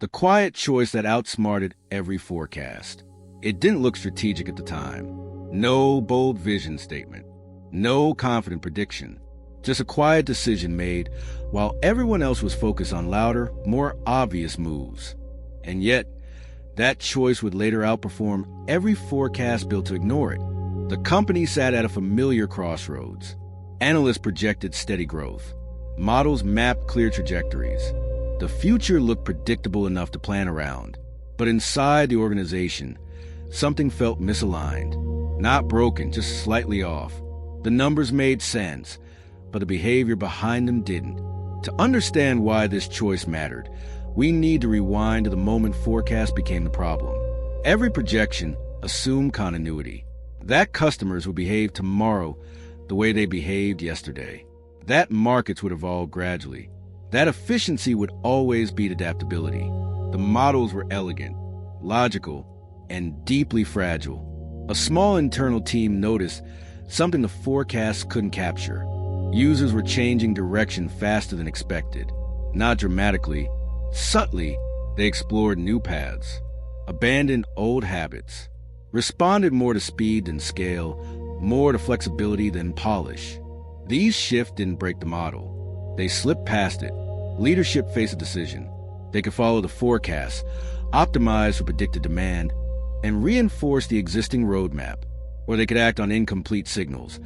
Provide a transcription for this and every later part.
The quiet choice that outsmarted every forecast. It didn't look strategic at the time. No bold vision statement. No confident prediction. Just a quiet decision made while everyone else was focused on louder, more obvious moves. And yet, that choice would later outperform every forecast built to ignore it. The company sat at a familiar crossroads. Analysts projected steady growth. Models mapped clear trajectories. The future looked predictable enough to plan around. But inside the organization, something felt misaligned. Not broken, just slightly off. The numbers made sense, but the behavior behind them didn't. To understand why this choice mattered, we need to rewind to the moment forecast became the problem. Every projection assumed continuity. That customers would behave tomorrow the way they behaved yesterday. That markets would evolve gradually. That efficiency would always beat adaptability. The models were elegant, logical, and deeply fragile. A small internal team noticed something the forecasts couldn't capture. Users were changing direction faster than expected. Not dramatically, subtly, they explored new paths, abandoned old habits, responded more to speed than scale, more to flexibility than polish. These shifts didn't break the model. They slipped past it. Leadership faced a decision. They could follow the forecast, optimize for predicted demand, and reinforce the existing roadmap, or they could act on incomplete signals,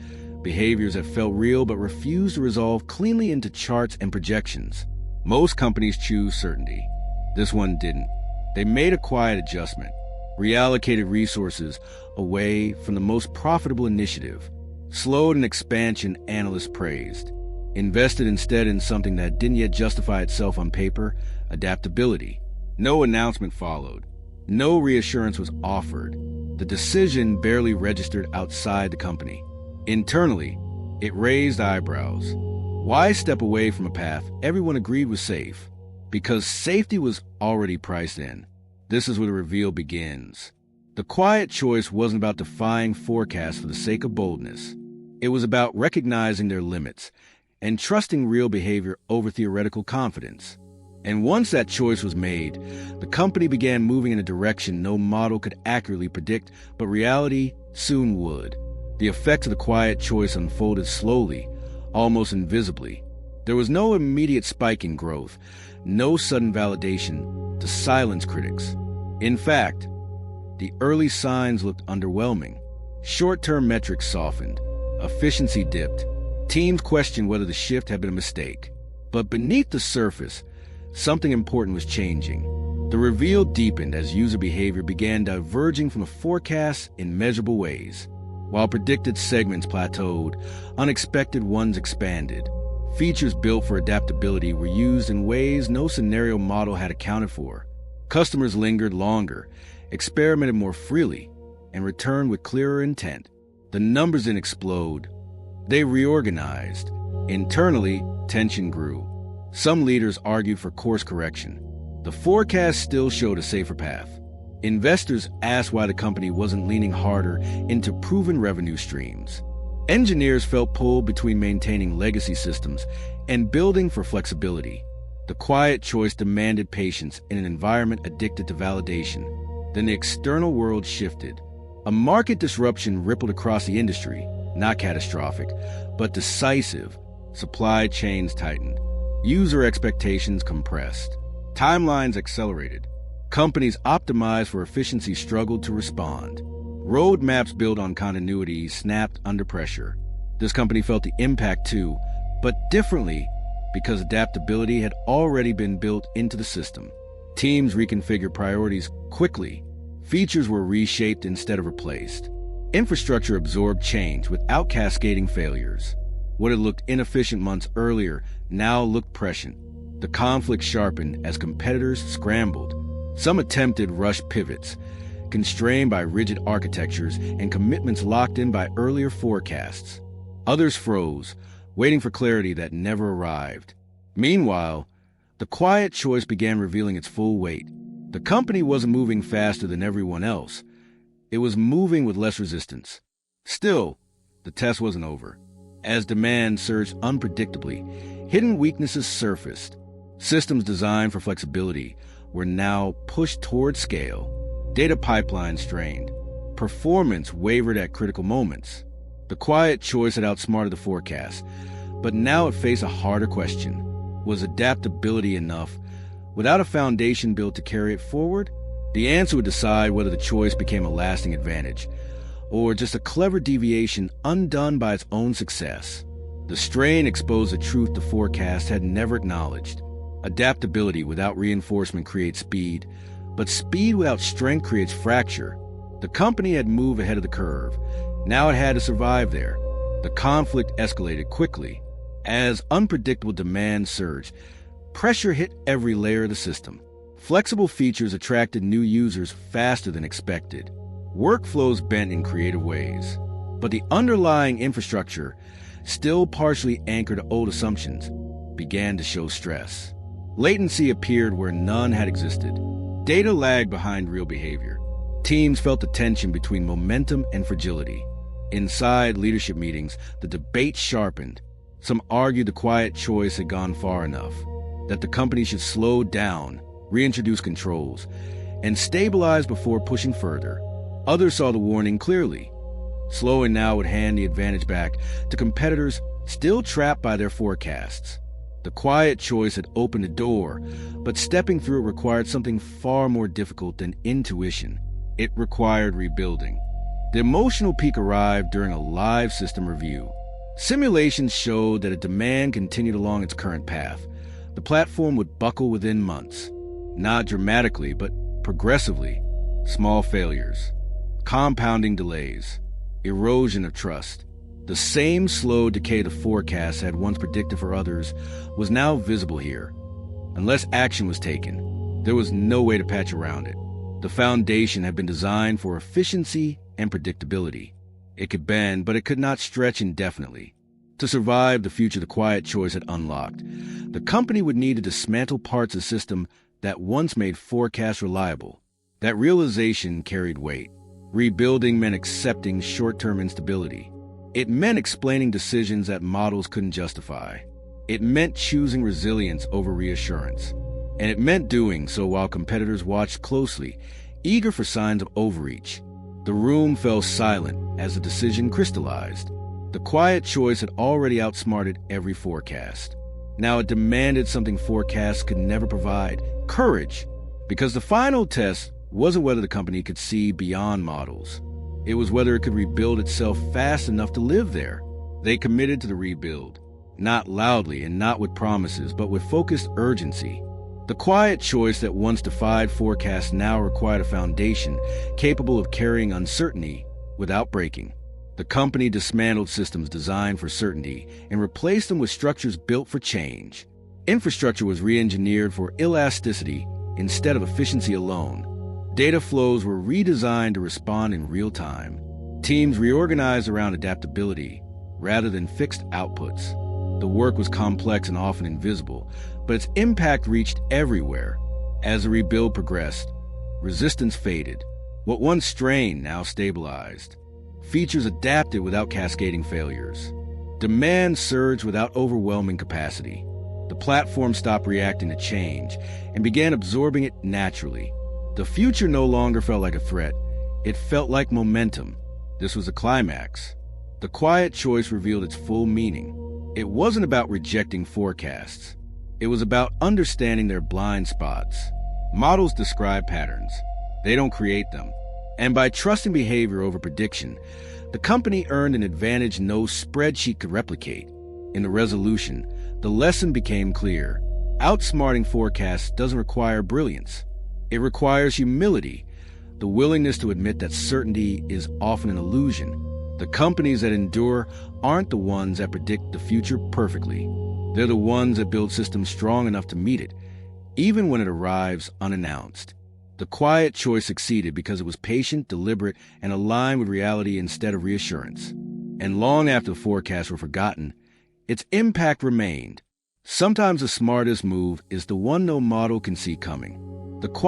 behaviors that felt real but refused to resolve cleanly into charts and projections. Most companies choose certainty. This one didn't. They made a quiet adjustment, reallocated resources away from the most profitable initiative, slowed an expansion analysts praised, invested instead in something that didn't yet justify itself on paper, adaptability. No announcement followed. No reassurance was offered. The decision barely registered outside the company. Internally, it raised eyebrows. Why step away from a path everyone agreed was safe? Because safety was already priced in. This is where the reveal begins. The quiet choice wasn't about defying forecasts for the sake of boldness. It was about recognizing their limits and trusting real behavior over theoretical confidence. And once that choice was made, the company began moving in a direction no model could accurately predict, but reality soon would. The effects of the quiet choice unfolded slowly, almost invisibly. There was no immediate spike in growth, no sudden validation to silence critics. In fact, the early signs looked underwhelming. Short-term metrics softened, efficiency dipped. Teams questioned whether the shift had been a mistake. But beneath the surface, something important was changing. The reveal deepened as user behavior began diverging from the forecasts in measurable ways. While predicted segments plateaued, unexpected ones expanded. Features built for adaptability were used in ways no scenario model had accounted for. Customers lingered longer, experimented more freely, and returned with clearer intent. The numbers didn't explode. They reorganized. Internally, tension grew. Some leaders argued for course correction. The forecast still showed a safer path. Investors asked why the company wasn't leaning harder into proven revenue streams. Engineers felt pulled between maintaining legacy systems and building for flexibility. The quiet choice demanded patience in an environment addicted to validation. Then the external world shifted. A market disruption rippled across the industry, not catastrophic, but decisive. Supply chains tightened. User expectations compressed. Timelines accelerated. Companies optimized for efficiency struggled to respond. Roadmaps built on continuity snapped under pressure. This company felt the impact too, but differently because adaptability had already been built into the system. Teams reconfigured priorities quickly. Features were reshaped instead of replaced. Infrastructure absorbed change without cascading failures. What had looked inefficient months earlier now looked prescient. The conflict sharpened as competitors scrambled. Some attempted rush pivots, constrained by rigid architectures and commitments locked in by earlier forecasts. Others froze, waiting for clarity that never arrived. Meanwhile, the quiet choice began revealing its full weight. The company wasn't moving faster than everyone else. It was moving with less resistance. Still, the test wasn't over. As demand surged unpredictably, hidden weaknesses surfaced. Systems designed for flexibility, were now pushed toward scale. Data pipelines strained. Performance wavered at critical moments. The quiet choice had outsmarted the forecast, but now it faced a harder question. Was adaptability enough? Without a foundation built to carry it forward? The answer would decide whether the choice became a lasting advantage, or just a clever deviation undone by its own success. The strain exposed a truth the forecast had never acknowledged. Adaptability without reinforcement creates speed, but speed without strength creates fracture. The company had moved ahead of the curve. Now it had to survive there. The conflict escalated quickly. As unpredictable demand surged, pressure hit every layer of the system. Flexible features attracted new users faster than expected. Workflows bent in creative ways. But the underlying infrastructure, still partially anchored to old assumptions, began to show stress. Latency appeared where none had existed. Data lagged behind real behavior. Teams felt the tension between momentum and fragility. Inside leadership meetings, the debate sharpened. Some argued the quiet choice had gone far enough, that the company should slow down, reintroduce controls, and stabilize before pushing further. Others saw the warning clearly. Slowing now would hand the advantage back to competitors still trapped by their forecasts. The quiet choice had opened a door, but stepping through it required something far more difficult than intuition. It required rebuilding. The emotional peak arrived during a live system review. Simulations showed that if demand continued along its current path, the platform would buckle within months. Not dramatically, but progressively. Small failures, compounding delays, erosion of trust. The same slow decay the forecast had once predicted for others was now visible here. Unless action was taken, there was no way to patch around it. The foundation had been designed for efficiency and predictability. It could bend, but it could not stretch indefinitely. To survive the future the quiet choice had unlocked, the company would need to dismantle parts of the system that once made forecasts reliable. That realization carried weight. Rebuilding meant accepting short-term instability. It meant explaining decisions that models couldn't justify. It meant choosing resilience over reassurance. And it meant doing so while competitors watched closely, eager for signs of overreach. The room fell silent as the decision crystallized. The quiet choice had already outsmarted every forecast. Now it demanded something forecasts could never provide: courage. Because the final test wasn't whether the company could see beyond models. It was whether it could rebuild itself fast enough to live there. They committed to the rebuild, not loudly and not with promises, but with focused urgency. The quiet choice that once defied forecasts now required a foundation capable of carrying uncertainty without breaking. The company dismantled systems designed for certainty and replaced them with structures built for change. Infrastructure was re-engineered for elasticity instead of efficiency alone. Data flows were redesigned to respond in real time. Teams reorganized around adaptability rather than fixed outputs. The work was complex and often invisible, but its impact reached everywhere. As the rebuild progressed, resistance faded. What once strained now stabilized. Features adapted without cascading failures. Demand surged without overwhelming capacity. The platform stopped reacting to change and began absorbing it naturally. The future no longer felt like a threat. It felt like momentum. This was a climax. The quiet choice revealed its full meaning. It wasn't about rejecting forecasts. It was about understanding their blind spots. Models describe patterns. They don't create them. And by trusting behavior over prediction, the company earned an advantage no spreadsheet could replicate. In the resolution, the lesson became clear. Outsmarting forecasts doesn't require brilliance. It requires humility, the willingness to admit that certainty is often an illusion. The companies that endure aren't the ones that predict the future perfectly. They're the ones that build systems strong enough to meet it, even when it arrives unannounced. The quiet choice succeeded because it was patient, deliberate, and aligned with reality instead of reassurance. And long after the forecasts were forgotten, its impact remained. Sometimes the smartest move is the one no model can see coming. The quiet